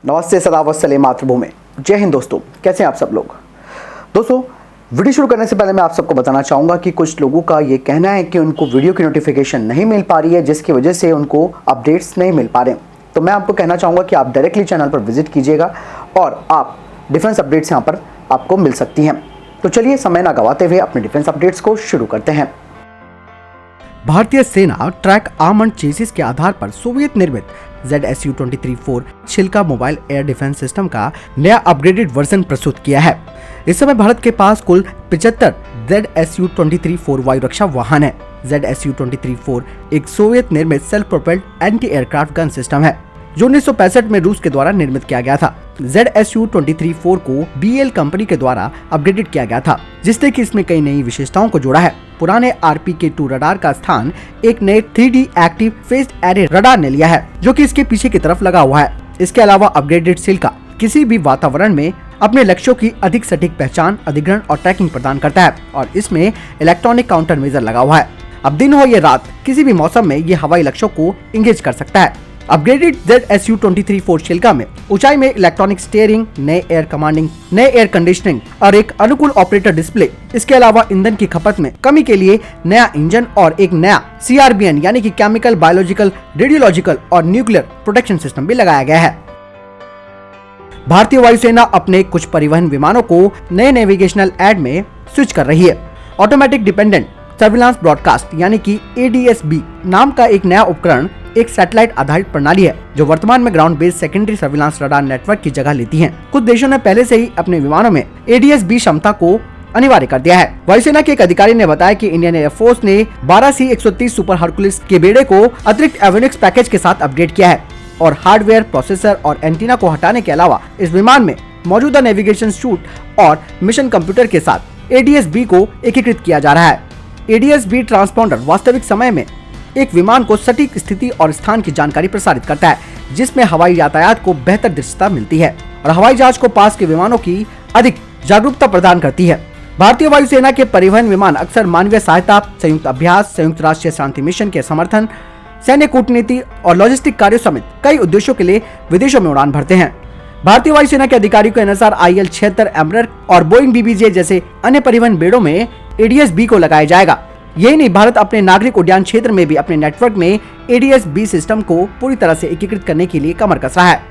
नमस्ते, सदावत सले मातृभूमि। जय हिंद दोस्तों, कैसे हैं आप सब लोग। दोस्तों, वीडियो शुरू करने से पहले मैं आप सबको बताना चाहूँगा कि कुछ लोगों का ये कहना है कि उनको वीडियो की नोटिफिकेशन नहीं मिल पा रही है, जिसकी वजह से उनको अपडेट्स नहीं मिल पा रहे हैं। तो मैं आपको कहना चाहूँगा कि आप डायरेक्टली चैनल पर विजिट कीजिएगा और आप डिफेंस अपडेट्स यहाँ पर आपको मिल सकती हैं। तो चलिए समय ना गवाते हुए अपने डिफेंस अपडेट्स को शुरू करते हैं। भारतीय सेना ट्रैक आर्मर्ड चेसिस के आधार पर सोवियत निर्मित ZSU-23-4 छिलका मोबाइल एयर डिफेंस सिस्टम का नया अपग्रेडेड वर्जन प्रस्तुत किया है। इस समय भारत के पास कुल 75 ZSU-23-4 वायु रक्षा वाहन है। ZSU-23-4 एक सोवियत निर्मित self propelled anti aircraft gun system है जो 1965 में रूस के द्वारा निर्मित किया गया था। ZSU-23-4 को BEL कंपनी के द्वारा अपग्रेडेड किया गया था, जिसने कि इसमें कई नई विशेषताओं को जोड़ा है। पुराने RPK-2 रडार का स्थान एक नए 3D active faced array radar ने लिया है, जो कि इसके पीछे की तरफ लगा हुआ है। इसके अलावा अपग्रेडेड छिलका किसी भी वातावरण में अपने लक्ष्यों की अधिक सटीक पहचान, अधिग्रहण और ट्रैकिंग प्रदान करता है और इसमें इलेक्ट्रॉनिक काउंटर मेजर लगा हुआ है। अब दिन हो या रात, किसी भी मौसम में ये हवाई लक्ष्यों को इंगेज कर सकता है। अपग्रेडेड ZSU-23-4 छिलका में ऊंचाई में इलेक्ट्रॉनिक स्टीयरिंग, नए एयर कमांडिंग, नए एयर कंडीशनिंग और एक अनुकूल ऑपरेटर डिस्प्ले। इसके अलावा ईंधन की खपत में कमी के लिए नया इंजन और एक नया CRBN यानी कि केमिकल, बायोलॉजिकल, रेडियोलॉजिकल और न्यूक्लियर प्रोटेक्शन सिस्टम भी लगाया गया है। भारतीय वायुसेना अपने कुछ परिवहन विमानों को नए नेविगेशनल एड में स्विच कर रही है। ऑटोमेटिक डिपेंडेंट सर्विलांस ब्रॉडकास्ट यानी कि ADS-B नाम का एक नया उपकरण एक सैटेलाइट आधारित प्रणाली है जो वर्तमान में ground based secondary surveillance radar network की जगह लेती है। कुछ देशों ने पहले से ही अपने विमानों में ADS-B क्षमता को अनिवार्य कर दिया है। वायुसेना के एक अधिकारी ने बताया कि इंडियन एयरफोर्स ने 12C-130 सुपर हरकुलिस के बेड़े को अतिरिक्त एवियोनिक्स पैकेज के साथ अपडेट किया है और हार्डवेयर, प्रोसेसर और एंटीना को हटाने के अलावा इस विमान में मौजूदा नेविगेशन सूट और मिशन कंप्यूटर के साथ ADS-B को एकीकृत किया जा रहा है। ADS-B ट्रांसपॉन्डर वास्तविक समय में एक विमान को सटीक स्थिति और स्थान की जानकारी प्रसारित करता है, जिसमें हवाई यातायात को बेहतर दृश्यता मिलती है और हवाई जहाज को पास के विमानों की अधिक जागरूकता प्रदान करती है। भारतीय वायुसेना के परिवहन विमान अक्सर मानवीय सहायता, संयुक्त अभ्यास, संयुक्त राष्ट्रीय शांति मिशन के समर्थन, सैन्य कूटनीति और लॉजिस्टिक कार्यों समेत कई उद्देश्यों के लिए विदेशों में उड़ान भरते हैं। भारतीय वायुसेना के अधिकारियों के अनुसार IL-76 एम्ब्रर और बोइंग BBJ जैसे अन्य परिवहन बेड़ों में ADS-B को लगाया जाएगा। यही नहीं, भारत अपने नागरिक उड्डयन क्षेत्र में भी अपने नेटवर्क में ADS-B सिस्टम को पूरी तरह से एकीकृत करने के लिए कमर कस रहा है।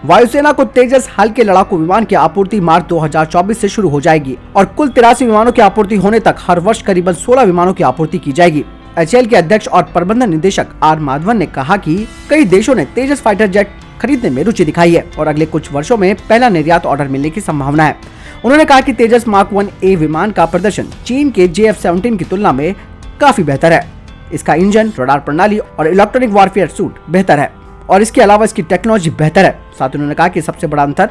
वायुसेना को तेजस हल्के लड़ाकू विमान की आपूर्ति मार्च 2024 से शुरू हो जाएगी और कुल 83 विमानों की आपूर्ति होने तक हर वर्ष करीबन 16 विमानों की आपूर्ति की जाएगी। HAL के अध्यक्ष और प्रबंधन निदेशक R माधवन ने कहा कि कई देशों ने तेजस फाइटर जेट खरीदने में रुचि दिखाई है और अगले कुछ वर्षों में पहला निर्यात ऑर्डर मिलने की संभावना है। उन्होंने कहा कि तेजस मार्क 1A विमान का प्रदर्शन चीन के JF-17 की तुलना में काफी बेहतर है। इसका इंजन, रडार प्रणाली और इलेक्ट्रॉनिक वॉरफेयर सूट बेहतर है और इसके अलावा इसकी टेक्नोलॉजी बेहतर है। साथ ही उन्होंने कहा कि सबसे बड़ा अंतर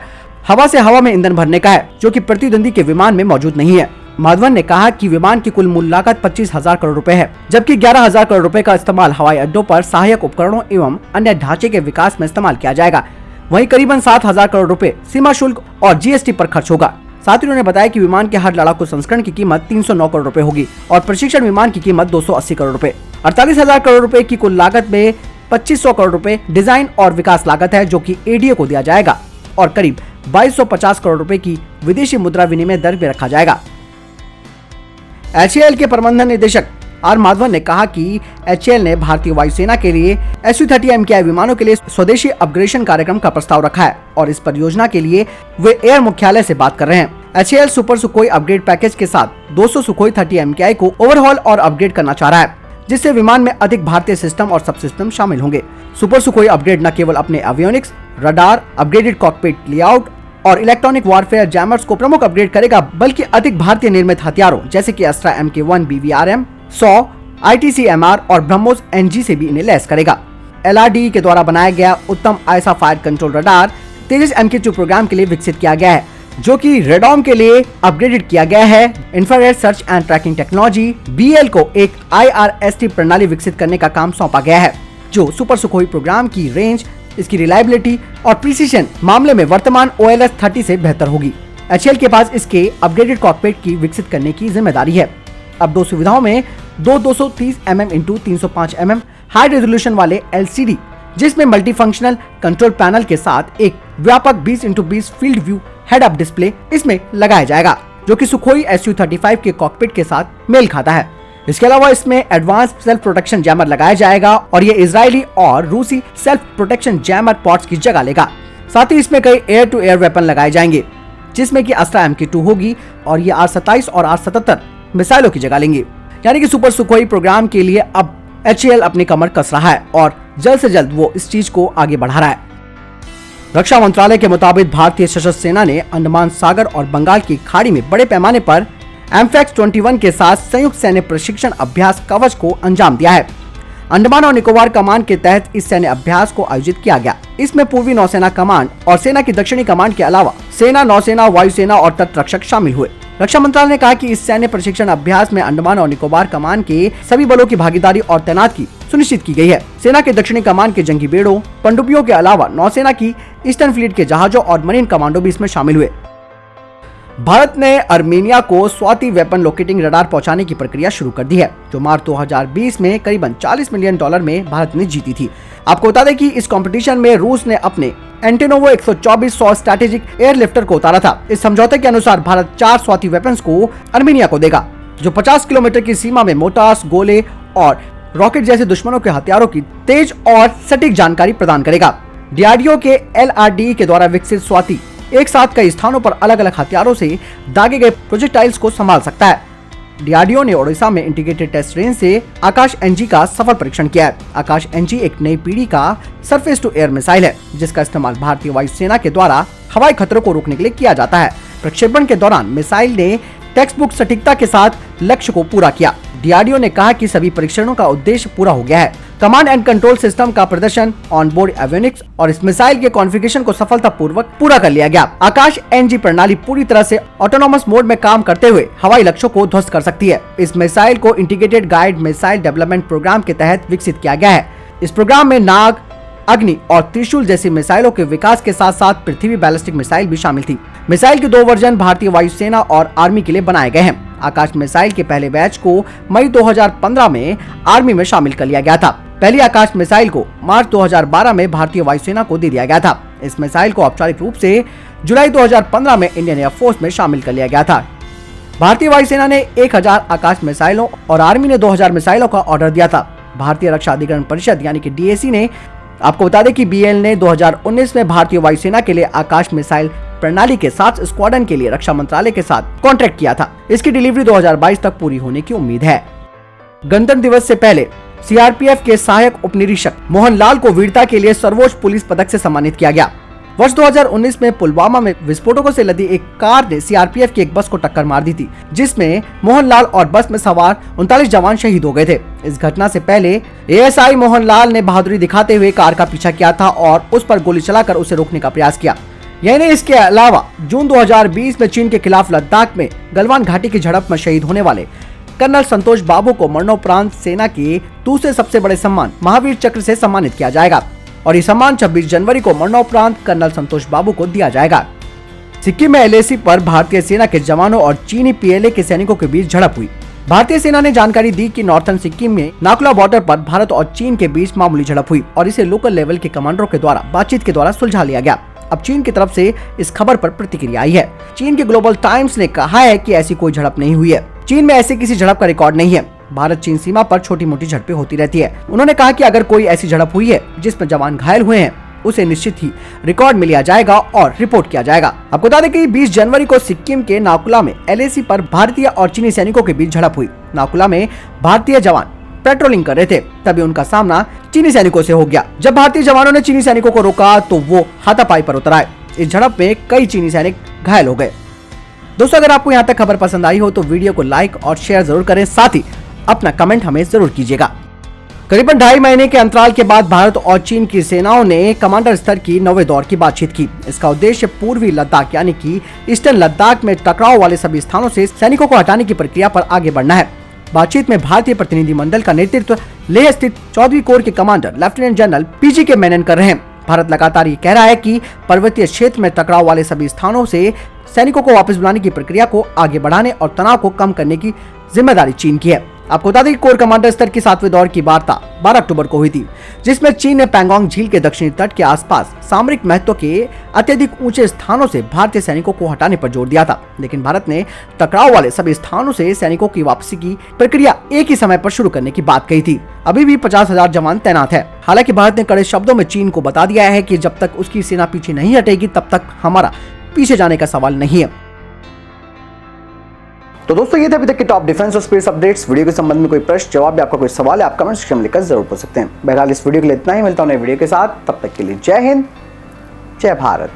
हवा से हवा में ईंधन भरने का है, जो कि प्रतिद्वंदी के विमान में मौजूद नहीं है। माधवन ने कहा कि विमान की कुल मूल्य लागत 25,000 करोड़ रुपए है, जबकि 11,000 करोड़ रुपए का इस्तेमाल हवाई अड्डों पर सहायक उपकरणों एवं अन्य ढांचे के विकास में इस्तेमाल किया जाएगा। वहीं करीबन 7,000 करोड़ रुपए सीमा शुल्क और GST पर खर्च होगा। साथ ही उन्होंने बताया कि विमान के हर लड़ाकू संस्करण की कीमत 309 करोड़ रुपए होगी और प्रशिक्षण विमान की कीमत 280 करोड़ रुपए। 48,000 करोड़ रुपए की कुल लागत में 2500 करोड़ रुपए डिजाइन और विकास लागत है, जो कि ADA को दिया जाएगा और करीब 2250 करोड़ रुपए की विदेशी मुद्रा विनिमय दर भी रखा जाएगा। HAL के प्रबंधन निदेशक R माधवन ने कहा कि HAL ने भारतीय वायुसेना के लिए Su-30 MKI विमानों के लिए स्वदेशी अपग्रेडेशन कार्यक्रम का प्रस्ताव रखा है और इस परियोजना के लिए वे एयर मुख्यालय से बात कर रहे हैं। HAL super Sukhoi upgrade package के साथ 200 सुखोई 30 MKI को ओवरहॉल और अपग्रेड करना चाह रहा है, जिससे विमान में अधिक भारतीय सिस्टम और सब सिस्टम शामिल होंगे। सुपर सुखोई अपग्रेड न केवल अपने avionics, radar, upgraded cockpit layout और इलेक्ट्रॉनिक वॉरफेयर जैमर्स को प्रमुख अपग्रेड करेगा, बल्कि अधिक भारतीय निर्मित हथियारों जैसे कि अस्त्रा MK1 BVRM, 100 ITCMR और ब्रह्मोस NG से भी इन्हें लैस करेगा। LRDE के द्वारा बनाया गया उत्तम ISA फायर कंट्रोल रडार तेजस MK2 प्रोग्राम के लिए विकसित किया गया है, जो कि रेडॉम के लिए अपग्रेडेड किया गया है। Infrared search and tracking technology BEL को एक IRST प्रणाली विकसित करने का काम सौंपा गया है, जो सुपर सुखोई प्रोग्राम की रेंज, इसकी रिलायबिलिटी और प्रिसीजन मामले में वर्तमान OLS-30 से बेहतर होगी। HAL के पास इसके अपग्रेडेड कॉकपिट की विकसित करने की जिम्मेदारी है। अब दो सुविधाओं में 230 mm x 305 mm high resolution वाले LCD जिसमें मल्टीफंक्शनल कंट्रोल पैनल के साथ एक व्यापक 20x20 field view head up display इसमें लगाया जाएगा, जो कि सुखोई Su-35 के कॉकपिट के साथ मेल खाता है। इसके अलावा इसमें एडवांस सेल्फ प्रोटेक्शन जैमर लगाया जाएगा और ये इजरायली और रूसी सेल्फ प्रोटेक्शन जैमर पॉट्स की जगह लेगा। साथ ही इसमें कई एयर टू एयर वेपन लगाए जाएंगे, जिसमें कि अस्त्रा MK2 होगी और ये R-27 और R-77 मिसाइलों की जगह लेंगी। यानी कि सुपर सुखोई प्रोग्राम के लिए अब HAL अपनी कमर कस रहा है और जल्द से जल्द वो इस चीज को आगे बढ़ा रहा है। रक्षा मंत्रालय के मुताबिक भारतीय सशस्त्र सेना ने अंडमान सागर और बंगाल की खाड़ी में बड़े पैमाने पर एमफैक्स 21 के साथ संयुक्त सैन्य प्रशिक्षण अभ्यास कवच को अंजाम दिया है। अंडमान और निकोबार कमान के तहत इस सैन्य अभ्यास को आयोजित किया गया। इसमें पूर्वी नौसेना कमांड और सेना की दक्षिणी कमांड के अलावा सेना, नौसेना, वायुसेना और तटरक्षक शामिल हुए। रक्षा मंत्रालय ने कहा कि इस सैन्य प्रशिक्षण अभ्यास में अंडमान और निकोबार कमान के सभी बलों की भागीदारी और तैनाती सुनिश्चित की गई है। सेना के दक्षिणी कमान के जंगी बेड़ों, पनडुब्बियों के अलावा नौसेना की ईस्टर्न फ्लीट के जहाजों और मरीन कमांडो भी इसमें शामिल हुए। भारत ने अर्मेनिया को स्वाति वेपन लोकेटिंग रडार पहुंचाने की प्रक्रिया शुरू कर दी है, जो मार्च 2020 में करीबन $40 मिलियन में भारत ने जीती थी। आपको बता दें कि इस कंपटीशन में रूस ने अपने एंटेनोवो 124 स्ट्रैटेजिक एयरलिफ्टर को उतारा था। इस समझौते के अनुसार भारत 4 स्वाति वेपन्स को अर्मेनिया को देगा, जो 50 किलोमीटर की सीमा में मोटार्स, गोले और रॉकेट जैसे दुश्मनों के हथियारों की तेज और सटीक जानकारी प्रदान करेगा। DRDO के LRDE के द्वारा विकसित स्वाति एक साथ कई स्थानों पर अलग अलग हथियारों से दागे गए प्रोजेक्टाइल्स को संभाल सकता है। DRDO ने ओडिशा में इंटीग्रेटेड टेस्ट रेंज से आकाश NG का सफल परीक्षण किया है। आकाश NG एक नई पीढ़ी का सरफेस टू एयर मिसाइल है, जिसका इस्तेमाल भारतीय वायुसेना के द्वारा हवाई खतरों को रोकने के लिए किया जाता है। प्रक्षेपण के दौरान मिसाइल ने टेक्स्ट बुक सटीकता के साथ लक्ष्य को पूरा किया। DRDO ने कहा कि सभी परीक्षणों का उद्देश्य पूरा हो गया है। कमांड एंड कंट्रोल सिस्टम का प्रदर्शन, ऑन बोर्ड एवियोनिक्स और इस मिसाइल के कॉन्फ़िगरेशन को सफलतापूर्वक पूरा कर लिया गया। आकाश NG प्रणाली पूरी तरह से ऑटोनोमस मोड में काम करते हुए हवाई लक्ष्यों को ध्वस्त कर सकती है। इस मिसाइल को integrated guided missile development programme के तहत विकसित किया गया है। इस प्रोग्राम में नाग, अग्नि और त्रिशूल जैसी मिसाइलों के विकास के साथ साथ पृथ्वी बैलिस्टिक मिसाइल भी शामिल थी। मिसाइल के 2 वर्जन भारतीय वायुसेना और आर्मी के लिए बनाए गए हैं। आकाश मिसाइल के पहले बैच को मई 2015 में आर्मी में शामिल कर लिया गया था। पहली आकाश मिसाइल को मार्च 2012 में भारतीय वायुसेना को दे दिया गया था। इस मिसाइल को औपचारिक रूप से जुलाई 2015 में इंडियन एयरफोर्स में शामिल कर लिया गया था। भारतीय वायुसेना ने 1000 आकाश मिसाइलों और आर्मी ने 2000 मिसाइलों का ऑर्डर दिया था। भारतीय रक्षा अधिग्रहण परिषद यानी कि DAC ने, आपको बता दें कि BL ने 2019 में भारतीय वायुसेना के लिए आकाश मिसाइल प्रणाली के 7 स्क्वाड्रन के लिए रक्षा मंत्रालय के साथ कॉन्ट्रैक्ट किया था। इसकी डिलीवरी 2022 तक पूरी होने की उम्मीद है। गणतंत्र दिवस से पहले CRPF के सहायक उपनिरीक्षक मोहन लाल को वीरता के लिए सर्वोच्च पुलिस पदक से सम्मानित किया गया। वर्ष 2019 में पुलवामा में विस्फोटकों से लदी एक कार ने CRPF की एक बस को टक्कर मार दी थी, जिसमें मोहनलाल और बस में सवार 39 जवान शहीद हो गए थे। इस घटना से पहले ASI मोहनलाल ने बहादुरी दिखाते हुए कार का पीछा किया था और उस पर गोली चलाकर उसे रोकने का प्रयास किया। यही नहीं, इसके अलावा जून 2020 में चीन के खिलाफ लद्दाख में गलवान घाटी की झड़प में शहीद होने वाले कर्नल संतोष बाबू को मरणोपरांत सेना के दूसरे सबसे बड़े सम्मान महावीर चक्र से सम्मानित किया जाएगा और ये सम्मान 26 जनवरी को मरणोपरांत कर्नल संतोष बाबू को दिया जाएगा। सिक्किम में LAC पर भारतीय सेना के जवानों और चीनी PLA के सैनिकों के बीच झड़प हुई। भारतीय सेना ने जानकारी दी कि नॉर्थर्न सिक्किम में नाकुला बॉर्डर पर भारत और चीन के बीच मामूली झड़प हुई और इसे लोकल लेवल के कमांडरों के द्वारा बातचीत के द्वारा सुलझा लिया गया। अब चीन की तरफ से इस खबर पर प्रतिक्रिया आई है। चीन के ग्लोबल टाइम्स ने कहा है कि ऐसी कोई झड़प नहीं हुई है। चीन में ऐसे किसी झड़प का रिकॉर्ड नहीं है। भारत चीन सीमा पर छोटी मोटी झड़पें होती रहती है। उन्होंने कहा कि अगर कोई ऐसी झड़प हुई है जिसमें जवान घायल हुए हैं, उसे निश्चित ही रिकॉर्ड में लिया जाएगा और रिपोर्ट किया जाएगा। आपको बता दें कि 20 जनवरी को सिक्किम के नाकुला में LAC पर भारतीय और चीनी सैनिकों के बीच झड़प हुई। नाकुला में भारतीय जवान पेट्रोलिंग कर रहे थे, तभी उनका सामना चीनी सैनिकों से हो गया। जब भारतीय जवानों ने चीनी सैनिकों को रोका तो वो हाथापाई पर उतर आए। इस झड़प में कई चीनी सैनिक घायल हो गए। दोस्तों, अगर आपको यहाँ तक खबर पसंद आई हो तो वीडियो को लाइक और शेयर जरूर करें, साथ ही अपना कमेंट हमें जरूर कीजिएगा। करीबन 2.5 महीने के अंतराल के बाद भारत और चीन की सेनाओं ने कमांडर स्तर की 9वें दौर की बातचीत की। इसका उद्देश्य पूर्वी लद्दाख यानी कि ईस्टर्न लद्दाख में टकराव वाले सभी स्थानों से सैनिकों को हटाने की प्रक्रिया पर आगे बढ़ना है। बातचीत में भारतीय प्रतिनिधिमंडल का नेतृत्व लेह स्थित 14वीं कोर के commander lieutenant general PGK Menon कर रहे हैं। भारत लगातार ये कह रहा है कि पर्वतीय क्षेत्र में टकराव वाले सभी स्थानों से सैनिकों को वापस बुलाने की प्रक्रिया को आगे बढ़ाने और तनाव को कम करने की जिम्मेदारी चीन की है। आपको बता दें कि कोर कमांडर स्तर की 7वें दौर की वार्ता 12 अक्टूबर को हुई थी, जिसमें चीन ने पैंगोंग झील के दक्षिणी तट के आसपास सामरिक महत्व के अत्यधिक ऊंचे स्थानों से भारतीय सैनिकों को हटाने पर जोर दिया था। लेकिन भारत ने टकराव वाले सभी स्थानों से सैनिकों की वापसी की प्रक्रिया एक ही समय पर शुरू करने की बात कही थी। अभी भी 50,000 जवान तैनात है। हालांकि भारत ने कड़े शब्दों में चीन को बता दिया है कि जब तक उसकी सेना पीछे नहीं हटेगी तब तक हमारा पीछे जाने का सवाल नहीं है। तो दोस्तों ये थे अभी तक के टॉप डिफेंस और स्पेस अपडेट्स। वीडियो के संबंध में कोई प्रश्न जवाब या आपका कोई सवाल है आप कमेंट सेक्शन में लिखकर जरूर पूछ सकते हैं। बहरहाल इस वीडियो के लिए इतना ही, मिलता हूं नए वीडियो के साथ, तब तक के लिए जय हिंद, जय भारत।